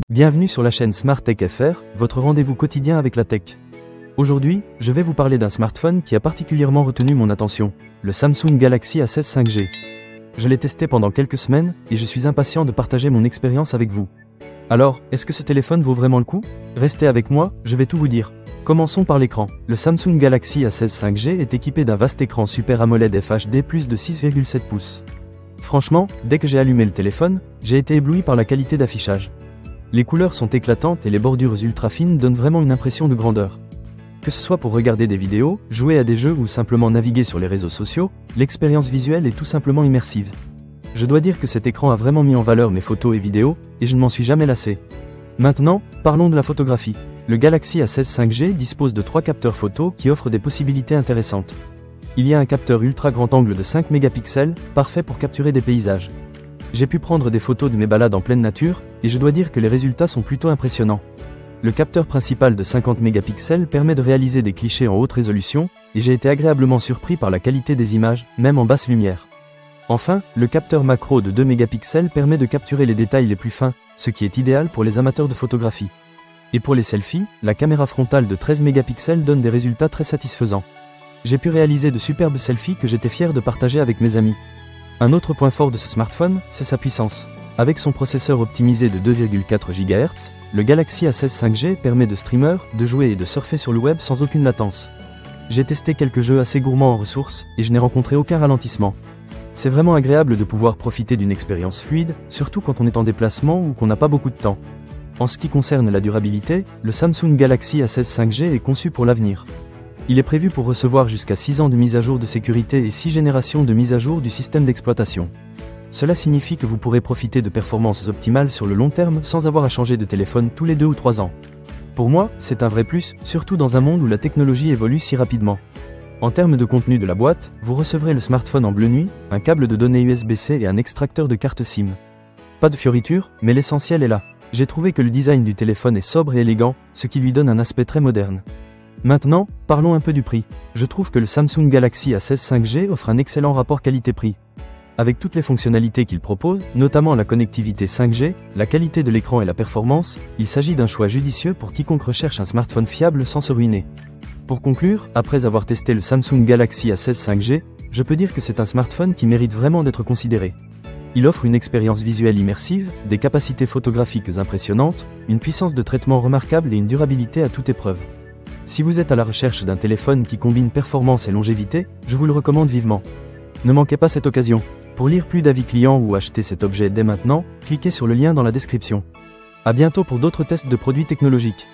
Bienvenue sur la chaîne Smart Tech FR, votre rendez-vous quotidien avec la tech. Aujourd'hui, je vais vous parler d'un smartphone qui a particulièrement retenu mon attention, le Samsung Galaxy A16 5G. Je l'ai testé pendant quelques semaines et je suis impatient de partager mon expérience avec vous. Alors, est-ce que ce téléphone vaut vraiment le coup? Restez avec moi, je vais tout vous dire. Commençons par l'écran. Le Samsung Galaxy A16 5G est équipé d'un vaste écran Super AMOLED FHD+ de 6,7 pouces. Franchement, dès que j'ai allumé le téléphone, j'ai été ébloui par la qualité d'affichage. Les couleurs sont éclatantes et les bordures ultra fines donnent vraiment une impression de grandeur. Que ce soit pour regarder des vidéos, jouer à des jeux ou simplement naviguer sur les réseaux sociaux, l'expérience visuelle est tout simplement immersive. Je dois dire que cet écran a vraiment mis en valeur mes photos et vidéos, et je ne m'en suis jamais lassé. Maintenant, parlons de la photographie. Le Galaxy A16 5G dispose de 3 capteurs photo qui offrent des possibilités intéressantes. Il y a un capteur ultra grand angle de 5 mégapixels, parfait pour capturer des paysages. J'ai pu prendre des photos de mes balades en pleine nature, et je dois dire que les résultats sont plutôt impressionnants. Le capteur principal de 50 mégapixels permet de réaliser des clichés en haute résolution, et j'ai été agréablement surpris par la qualité des images, même en basse lumière. Enfin, le capteur macro de 2 mégapixels permet de capturer les détails les plus fins, ce qui est idéal pour les amateurs de photographie. Et pour les selfies, la caméra frontale de 13 mégapixels donne des résultats très satisfaisants. J'ai pu réaliser de superbes selfies que j'étais fier de partager avec mes amis. Un autre point fort de ce smartphone, c'est sa puissance. Avec son processeur optimisé de 2,4 GHz, le Galaxy A16 5G permet de streamer, de jouer et de surfer sur le web sans aucune latence. J'ai testé quelques jeux assez gourmands en ressources, et je n'ai rencontré aucun ralentissement. C'est vraiment agréable de pouvoir profiter d'une expérience fluide, surtout quand on est en déplacement ou qu'on n'a pas beaucoup de temps. En ce qui concerne la durabilité, le Samsung Galaxy A16 5G est conçu pour l'avenir. Il est prévu pour recevoir jusqu'à 6 ans de mise à jour de sécurité et 6 générations de mise à jour du système d'exploitation. Cela signifie que vous pourrez profiter de performances optimales sur le long terme sans avoir à changer de téléphone tous les 2 ou 3 ans. Pour moi, c'est un vrai plus, surtout dans un monde où la technologie évolue si rapidement. En termes de contenu de la boîte, vous recevrez le smartphone en bleu nuit, un câble de données USB-C et un extracteur de carte SIM. Pas de fioritures, mais l'essentiel est là. J'ai trouvé que le design du téléphone est sobre et élégant, ce qui lui donne un aspect très moderne. Maintenant, parlons un peu du prix. Je trouve que le Samsung Galaxy A16 5G offre un excellent rapport qualité-prix. Avec toutes les fonctionnalités qu'il propose, notamment la connectivité 5G, la qualité de l'écran et la performance, il s'agit d'un choix judicieux pour quiconque recherche un smartphone fiable sans se ruiner. Pour conclure, après avoir testé le Samsung Galaxy A16 5G, je peux dire que c'est un smartphone qui mérite vraiment d'être considéré. Il offre une expérience visuelle immersive, des capacités photographiques impressionnantes, une puissance de traitement remarquable et une durabilité à toute épreuve. Si vous êtes à la recherche d'un téléphone qui combine performance et longévité, je vous le recommande vivement. Ne manquez pas cette occasion. Pour lire plus d'avis clients ou acheter cet objet dès maintenant, cliquez sur le lien dans la description. À bientôt pour d'autres tests de produits technologiques.